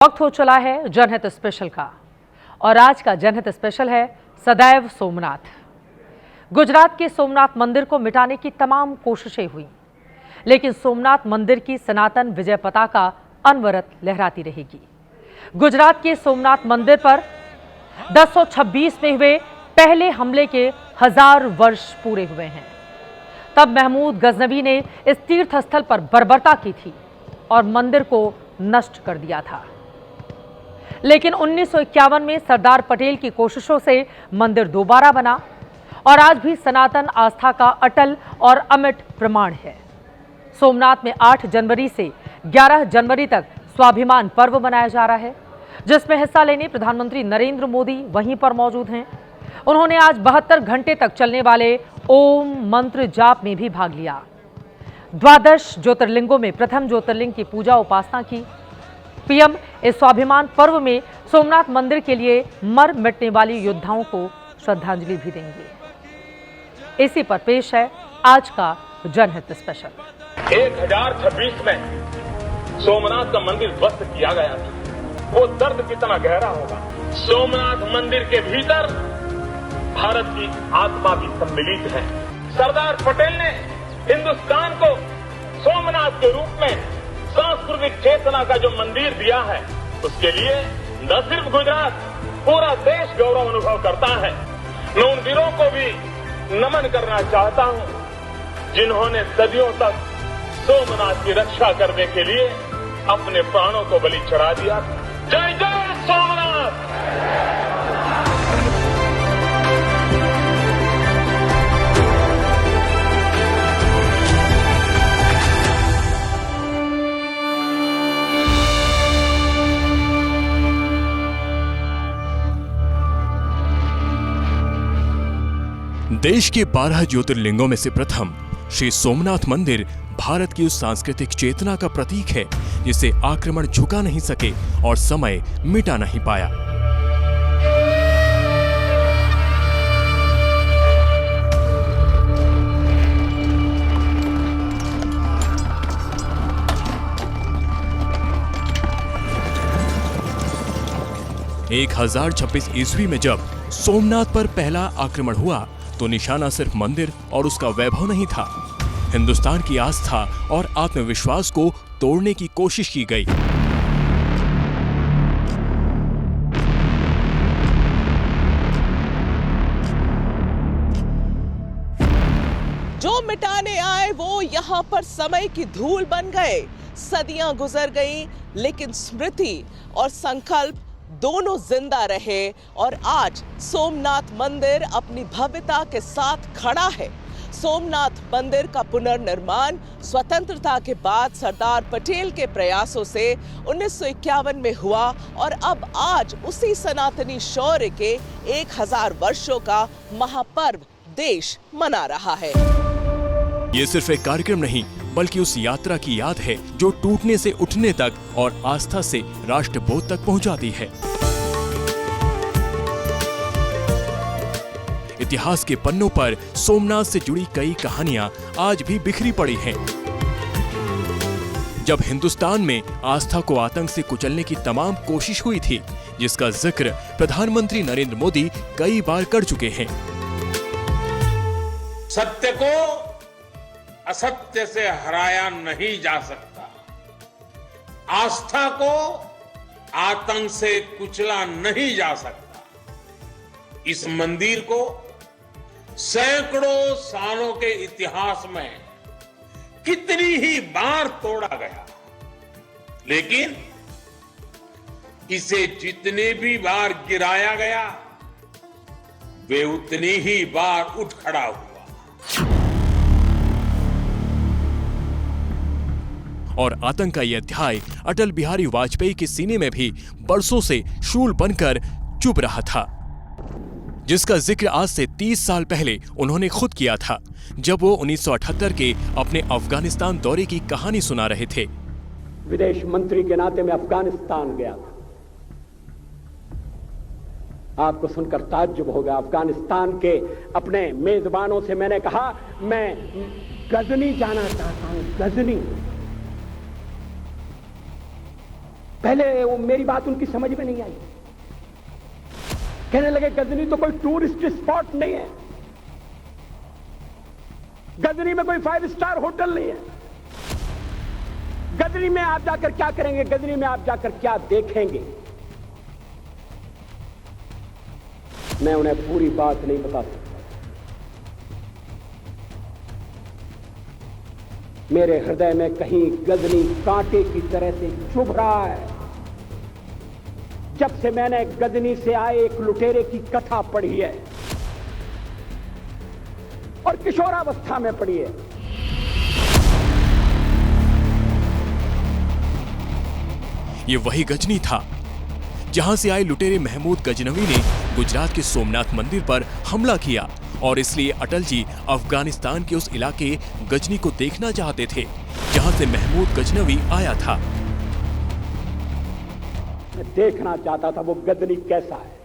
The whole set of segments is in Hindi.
वक्त हो चला है जनहित स्पेशल का और आज का जनहित स्पेशल है सदैव सोमनाथ। गुजरात के सोमनाथ मंदिर को मिटाने की तमाम कोशिशें हुई, लेकिन सोमनाथ मंदिर की सनातन विजय पताका अनवरत लहराती रहेगी। गुजरात के सोमनाथ मंदिर पर 1026 में हुए पहले हमले के 1000 वर्ष पूरे हुए हैं। तब महमूद गजनवी ने इस तीर्थ स्थल पर बर्बरता की थी और मंदिर को नष्ट कर दिया था, लेकिन 1951 में सरदार पटेल की कोशिशों से मंदिर दोबारा बना और आज भी सनातन आस्था का अटल और अमिट प्रमाण है। सोमनाथ में 8 जनवरी से 11 जनवरी तक स्वाभिमान पर्व मनाया जा रहा है, जिसमें हिस्सा लेने प्रधानमंत्री नरेंद्र मोदी वहीं पर मौजूद हैं। उन्होंने आज 72 घंटे तक चलने वाले ओम मंत्र जाप में भी भाग लिया। द्वादश ज्योतिर्लिंगों में प्रथम ज्योतिर्लिंग की पूजा उपासना की। पीएम इस स्वाभिमान पर्व में सोमनाथ मंदिर के लिए मर मिटने वाली योद्धाओं को श्रद्धांजलि भी देंगे। इसी पर पेश है आज का जनहित स्पेशल। 1026 में सोमनाथ का मंदिर ध्वस्त किया गया था। वो दर्द कितना गहरा होगा। सोमनाथ मंदिर के भीतर भारत की आत्मा भी सम्मिलित है। सरदार पटेल ने हिंदुस्तान को सोमनाथ के रूप में सांस्कृतिक चेतना का जो मंदिर दिया है, उसके लिए न सिर्फ गुजरात, पूरा देश गौरव अनुभव करता है। मैं उन वीरों को भी नमन करना चाहता हूं, जिन्होंने सदियों तक सोमनाथ की रक्षा करने के लिए अपने प्राणों को बलि चढ़ा दिया। जय जय सोमनाथ। देश के 12 ज्योतिर्लिंगों में से प्रथम श्री सोमनाथ मंदिर भारत की उस सांस्कृतिक चेतना का प्रतीक है जिसे आक्रमण झुका नहीं सके और समय मिटा नहीं पाया। एक 1026 ईस्वी में जब सोमनाथ पर पहला आक्रमण हुआ तो निशाना सिर्फ मंदिर और उसका वैभव नहीं था, हिंदुस्तान की आस्था और आत्मविश्वास को तोड़ने की कोशिश की गई। जो मिटाने आए वो यहाँ पर समय की धूल बन गए। सदियां गुजर गईं, लेकिन स्मृति और संकल्प दोनों जिंदा रहे और आज सोमनाथ मंदिर अपनी भव्यता के साथ खड़ा है। सोमनाथ मंदिर का पुनर्निर्माण स्वतंत्रता के बाद सरदार पटेल के प्रयासों से 1951 में हुआ और अब आज उसी सनातनी शौर्य के 1000 वर्षों का महापर्व देश मना रहा है। ये सिर्फ एक कार्यक्रम नहीं, बल्कि उस यात्रा की याद है जो टूटने से उठने तक और आस्था से राष्ट्रबोध तक पहुंचाती है। इतिहास के पन्नों पर सोमनाथ से जुड़ी कई कहानियां आज भी बिखरी पड़ी हैं। जब हिंदुस्तान में आस्था को आतंक से कुचलने की तमाम कोशिश हुई थी, जिसका जिक्र प्रधानमंत्री नरेंद्र मोदी कई बार कर चुके हैं। सत्य को असत्य से हराया नहीं जा सकता, आस्था को आतंक से कुचला नहीं जा सकता। इस मंदिर को सैकड़ों सालों के इतिहास में कितनी ही बार तोड़ा गया, लेकिन इसे जितने भी बार गिराया गया, वे उतनी ही बार उठ खड़ा हुआ। और आतंक का यह अध्याय अटल बिहारी वाजपेयी के सीने में भी बरसों से शूल बनकर चुभ रहा था, जिसका जिक्र आज से 30 साल पहले उन्होंने खुद किया था, जब वो 1978 के अपने अफगानिस्तान दौरे की कहानी सुना रहे थे। विदेश मंत्री के नाते मैं अफगानिस्तान गया था। आपको सुनकर ताज्जुब होगा। अफगानिस्तान के अपने मेजबानों से मैंने कहा, मैं गजनी जाना चाहता हूं, गजनी। पहले वो मेरी बात उनकी समझ में नहीं आई। कहने लगे गजनी तो कोई टूरिस्ट स्पॉट नहीं है, गजनी में कोई 5 स्टार होटल नहीं है, गजनी में आप जाकर क्या करेंगे, गजनी में आप जाकर क्या देखेंगे। मैं उन्हें पूरी बात नहीं बता सकता। मेरे हृदय में कहीं गजनी कांटे की तरह से चुभ रहा है। जब से मैंने गजनी से आए एक लुटेरे की कथा पढ़ी है और किशोरावस्था में पढ़ी है। ये वही गजनी था जहां से आए लुटेरे महमूद गजनवी ने गुजरात के सोमनाथ मंदिर पर हमला किया और इसलिए अटल जी अफगानिस्तान के उस इलाके गजनी को देखना चाहते थे जहां से महमूद गजनवी आया था। मैं देखना चाहता था वो गजनी कैसा है।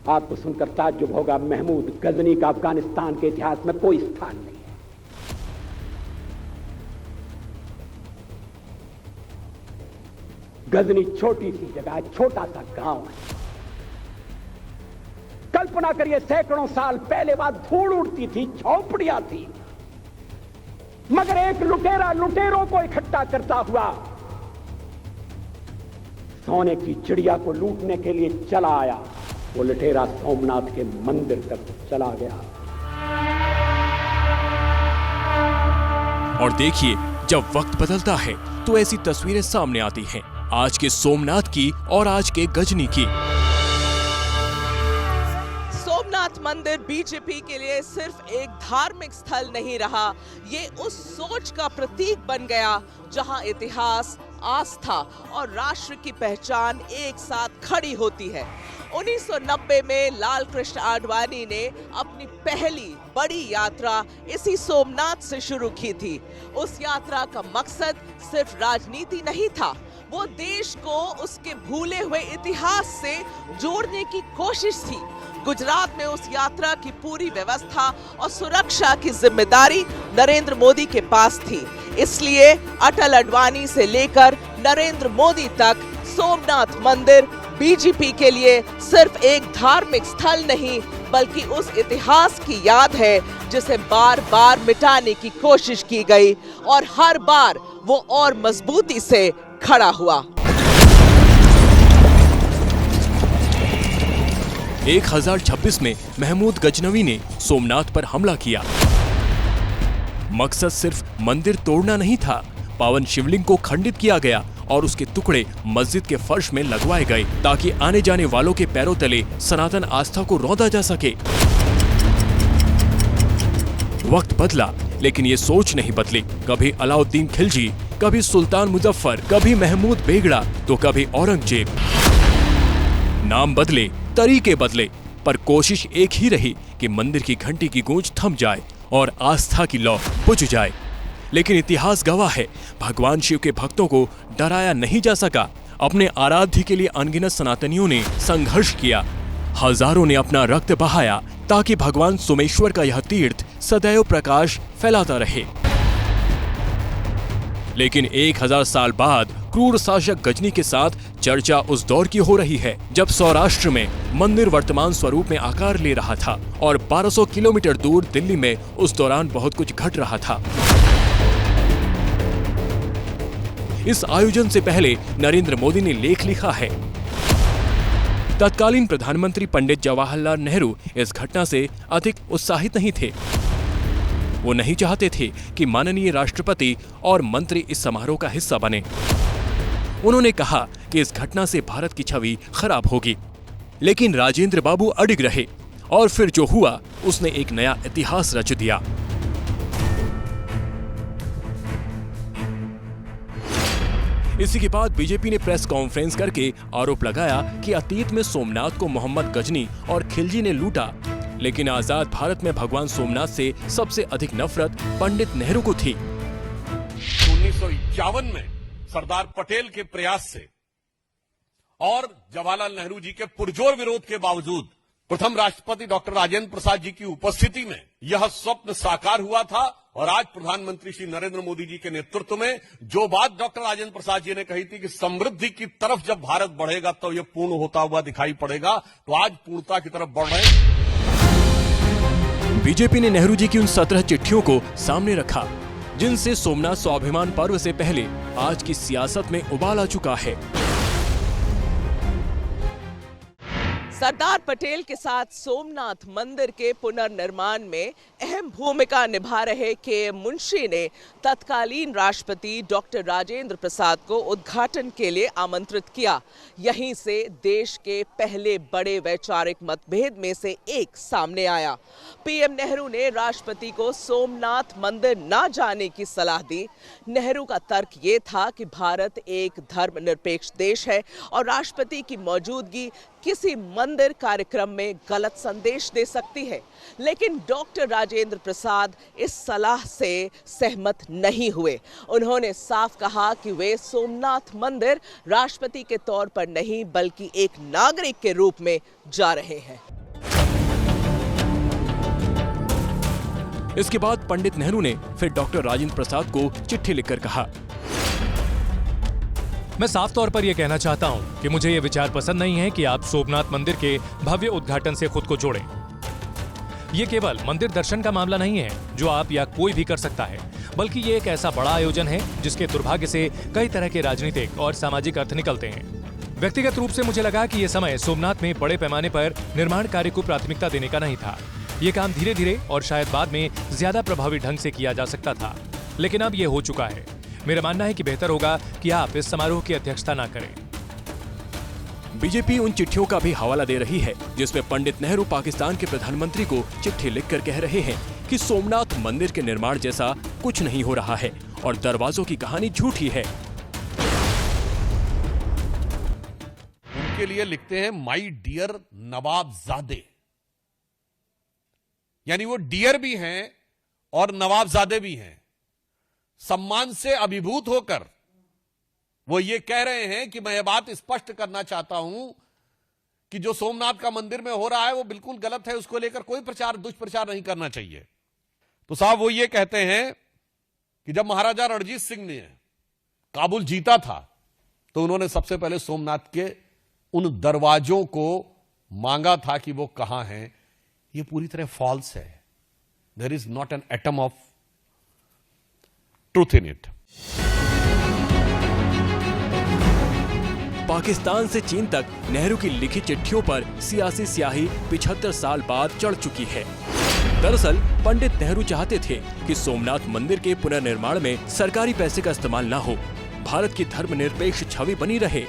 आपको सुनकर ताज्जुब होगा, महमूद गजनी का अफगानिस्तान के इतिहास में कोई स्थान नहीं है। गजनी छोटी सी जगह है, छोटा सा गांव है। कल्पना करिए, सैकड़ों साल पहले वहां धूल उड़ती थी, झोपड़ियां थी, मगर एक लुटेरा लुटेरों को इकट्ठा करता हुआ सोने की चिड़िया को लूटने के लिए चला आया। वो लुटेरा सोमनाथ के मंदिर तक चला गया। और देखिए, जब वक्त बदलता है तो ऐसी तस्वीरें सामने आती हैं, आज के सोमनाथ की और आज के गजनी की। सोमनाथ मंदिर बीजेपी के लिए सिर्फ एक धार्मिक स्थल नहीं रहा, ये उस सोच का प्रतीक बन गया जहां इतिहास, आस्था और राष्ट्र की पहचान एक साथ खड़ी होती है। 1990 में लाल कृष्ण आडवाणी ने अपनी पहली बड़ी यात्रा इसी सोमनाथ से शुरू की थी। उस यात्रा का मकसद सिर्फ राजनीति नहीं था, वो देश को उसके भूले हुए इतिहास से जोड़ने की कोशिश थी। गुजरात में उस यात्रा की पूरी व्यवस्था और सुरक्षा की जिम्मेदारी नरेंद्र मोदी के पास थी। इसलिए अटल आडवाणी से लेकर नरेंद्र मोदी तक सोमनाथ मंदिर बीजेपी के लिए सिर्फ एक धार्मिक स्थल नहीं, बल्कि उस इतिहास की याद है जिसे बार बार मिटाने की कोशिश की गई और हर बार वो और मजबूती से खड़ा हुआ। 1026 में महमूद गजनवी ने सोमनाथ पर हमला किया। मकसद सिर्फ मंदिर तोड़ना नहीं था, पावन शिवलिंग को खंडित किया गया और उसके टुकड़े मस्जिद के फर्श में लगवाए गए ताकि आने जाने वालों के पैरों तले सनातन आस्था को रौंदा जा सके। वक्त बदला, लेकिन ये सोच नहीं बदली। कभी अलाउद्दीन खिलजी, कभी सुल्तान मुजफ्फर, कभी महमूद बेगड़ा, तो कभी औरंगजेब। नाम बदले, तरीके बदले, पर कोशिश एक ही रही कि मंदिर की घंटी की गूंज थम जाए और आस्था की लौ बुझ जाए। लेकिन इतिहास गवाह है, भगवान शिव के भक्तों को डराया नहीं जा सका। अपने आराध्य के लिए अनगिनत सनातनियों ने संघर्ष किया, हजारों ने अपना रक्त बहाया ताकि भगवान सोमेश्वर का यह तीर्थ सदैव प्रकाश फैलाता रहे। लेकिन 1000 साल बाद क्रूर शासक गजनी के साथ चर्चा उस दौर की हो रही है जब सौराष्ट्र में मंदिर वर्तमान स्वरूप में आकार ले रहा था और 1200 किलोमीटर दूर दिल्ली में उस दौरान बहुत कुछ घट रहा था। इस आयोजन से पहले नरेंद्र मोदी ने लेख लिखा है। तत्कालीन प्रधानमंत्री पंडित जवाहरलाल नेहरू इस घटना से अधिक उत्साहित नहीं थे। वो नहीं चाहते थे कि माननीय राष्ट्रपति और मंत्री इस समारोह का हिस्सा बने। उन्होंने कहा कि इस घटना से भारत की छवि खराब होगी, लेकिन राजेंद्र बाबू अडिग रहे और फिर जो हुआ उसने एक नया इतिहास रच दिया। इसी के बाद बीजेपी ने प्रेस कॉन्फ्रेंस करके आरोप लगाया कि अतीत में सोमनाथ को मोहम्मद गजनी और खिलजी ने लूटा, लेकिन आजाद भारत में भगवान सोमनाथ से सबसे अधिक नफरत पंडित नेहरू को थी। 1951 में सरदार पटेल के प्रयास से और जवाहरलाल नेहरू जी के पुरजोर विरोध के बावजूद प्रथम राष्ट्रपति डॉक्टर राजेंद्र प्रसाद जी की उपस्थिति में यह स्वप्न साकार हुआ था और आज प्रधानमंत्री श्री नरेंद्र मोदी जी के नेतृत्व में जो बात डॉक्टर राजेंद्र प्रसाद जी ने कही थी कि समृद्धि की तरफ जब भारत बढ़ेगा तो यह पूर्ण होता हुआ दिखाई पड़ेगा, तो आज पूर्णता की तरफ बढ़ रहे हैं। बीजेपी ने नेहरू जी की उन 17 चिट्ठियों को सामने रखा जिनसे सोमनाथ स्वाभिमान पर्व से पहले आज की सियासत में उबाल आ चुका है। सरदार पटेल के साथ सोमनाथ मंदिर के पुनर्निर्माण में अहम भूमिका निभा रहे के.एम. मुंशी ने तत्कालीन राष्ट्रपति डॉक्टर राजेंद्र प्रसाद को उद्घाटन के लिए आमंत्रित किया। यहीं से देश के पहले बड़े वैचारिक मतभेद में से एक सामने आया। पीएम नेहरू ने राष्ट्रपति को सोमनाथ मंदिर न जाने की सलाह दी। नेहरू का तर्क ये था कि भारत एक धर्मनिरपेक्ष देश है और राष्ट्रपति की मौजूदगी किसी मंदिर कार्यक्रम में गलत संदेश दे सकती है। लेकिन डॉक्टर राजेंद्र प्रसाद इस सलाह से सहमत नहीं हुए। उन्होंने साफ कहा कि वे सोमनाथ मंदिर राष्ट्रपति के तौर पर नहीं बल्कि एक नागरिक के रूप में जा रहे हैं। इसके बाद पंडित नेहरू ने फिर डॉक्टर राजेंद्र प्रसाद को चिट्ठी लिखकर कहा, मैं साफ तौर पर यह कहना चाहता हूं कि मुझे यह विचार पसंद नहीं है कि आप सोमनाथ मंदिर के भव्य उद्घाटन से खुद को जोड़ें। ये केवल मंदिर दर्शन का मामला नहीं है जो आप या कोई भी कर सकता है, बल्कि ये एक ऐसा बड़ा आयोजन है जिसके दुर्भाग्य से कई तरह के राजनीतिक और सामाजिक अर्थ निकलते हैं। व्यक्तिगत रूप से मुझे लगा कि यह समय सोमनाथ में बड़े पैमाने पर निर्माण कार्य को प्राथमिकता देने का नहीं था। ये काम धीरे धीरे और शायद बाद में ज्यादा प्रभावी ढंग से किया जा सकता था, लेकिन अब ये हो चुका है। मेरा मानना है कि बेहतर होगा कि आप इस समारोह की अध्यक्षता न करें। बीजेपी उन चिट्ठियों का भी हवाला दे रही है जिसमें पंडित नेहरू पाकिस्तान के प्रधानमंत्री को चिट्ठी लिखकर कह रहे हैं कि सोमनाथ मंदिर के निर्माण जैसा कुछ नहीं हो रहा है और दरवाजों की कहानी झूठी है। उनके लिए लिखते हैं माई डियर नवाबजादे, यानी वो डियर भी हैं और नवाबजादे भी हैं। सम्मान से अभिभूत होकर वो ये कह रहे हैं कि मैं ये बात स्पष्ट करना चाहता हूं कि जो सोमनाथ का मंदिर में हो रहा है वो बिल्कुल गलत है, उसको लेकर कोई प्रचार दुष्प्रचार नहीं करना चाहिए। तो साहब वो ये कहते हैं कि जब महाराजा रणजीत सिंह ने काबुल जीता था तो उन्होंने सबसे पहले सोमनाथ के उन दरवाजों को मांगा था कि वो कहां हैं। ये पूरी तरह फॉल्स है। There is not an atom of truth in it. Pakistan से चीन तक नेहरू की लिखी चिट्ठियों पर सियासी स्याही 75 साल बाद चढ़ चुकी है। दरअसल पंडित नेहरू चाहते थे कि सोमनाथ मंदिर के पुनर्निर्माण में सरकारी पैसे का इस्तेमाल न हो, भारत की धर्मनिरपेक्ष छवि बनी रहे।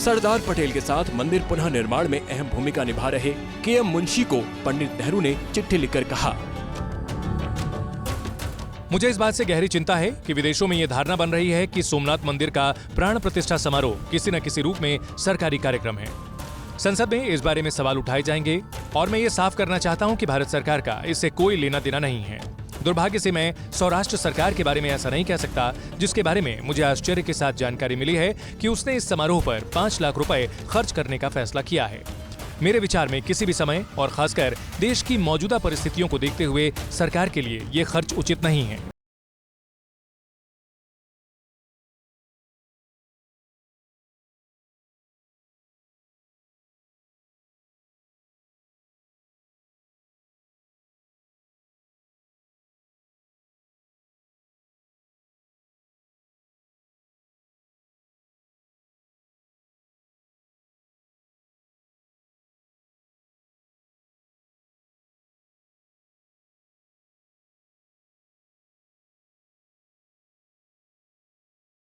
सरदार पटेल के साथ मंदिर पुनः निर्माण में अहम भूमिका निभा रहे के.एम. मुंशी को पंडित नेहरू ने चिट्ठी लिखकर कहा, मुझे इस बात से गहरी चिंता है कि विदेशों में यह धारणा बन रही है कि सोमनाथ मंदिर का प्राण प्रतिष्ठा समारोह किसी न किसी रूप में सरकारी कार्यक्रम है। संसद में इस बारे में सवाल उठाए जाएंगे और मैं ये साफ करना चाहता हूं कि भारत सरकार का इससे कोई लेना देना नहीं है। दुर्भाग्य से मैं सौराष्ट्र सरकार के बारे में ऐसा नहीं कह सकता, जिसके बारे में मुझे आश्चर्य के साथ जानकारी मिली है कि उसने इस समारोह पर 5 लाख रुपए खर्च करने का फैसला किया है। मेरे विचार में किसी भी समय और खासकर देश की मौजूदा परिस्थितियों को देखते हुए सरकार के लिए ये खर्च उचित नहीं है।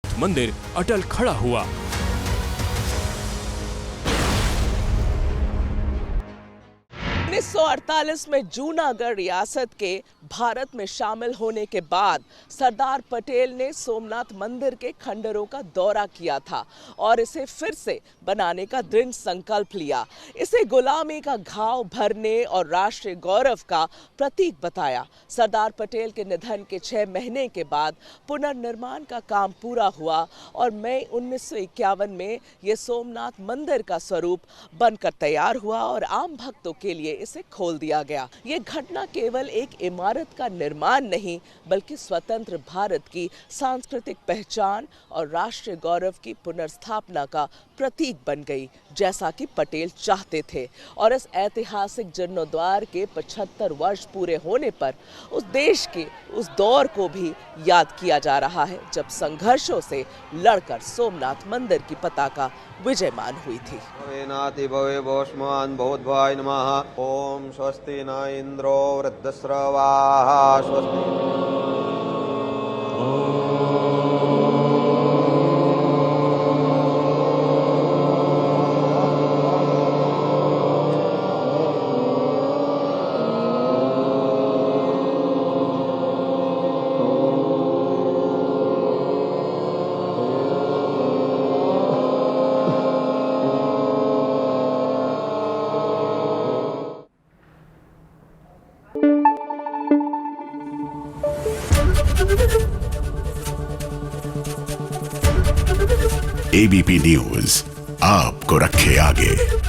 मंदिर अटल खड़ा हुआ। 1948 में जूनागढ़ रियासत के भारत में शामिल होने के बाद सरदार पटेल ने सोमनाथ मंदिर के खंडरों का दौरा किया था और इसे फिर से बनाने का दृढ़ संकल्प लिया। इसे गुलामी का घाव भरने और राष्ट्रीय गौरव का प्रतीक बताया। सरदार पटेल के निधन के 6 महीने के बाद पुनर्निर्माण का काम पूरा हुआ और मई 1951 में ये सोमनाथ मंदिर का स्वरूप बनकर तैयार हुआ और आम भक्तों के लिए इसे खोल दिया गया। ये घटना केवल एक इमारत का निर्माण नहीं बल्कि स्वतंत्र भारत की सांस्कृतिक पहचान और राष्ट्रीय गौरव की पुनर्स्थापना का प्रतीक बन गई, जैसा कि पटेल चाहते थे। और इस ऐतिहासिक जीर्णोद्वार के 75 वर्ष पूरे होने पर उस देश के उस दौर को भी याद किया जा रहा है जब संघर्षों से लड़कर सोमनाथ मंदिर की पताका विजयमान हुई थी। भवेनाति भवे भोष्मान् भूद्भवाय नमः। ओम स्वस्ति न इंद्रो वृद्धश्रवाः स्वस्ति। एबीपी न्यूज आपको रखे आगे।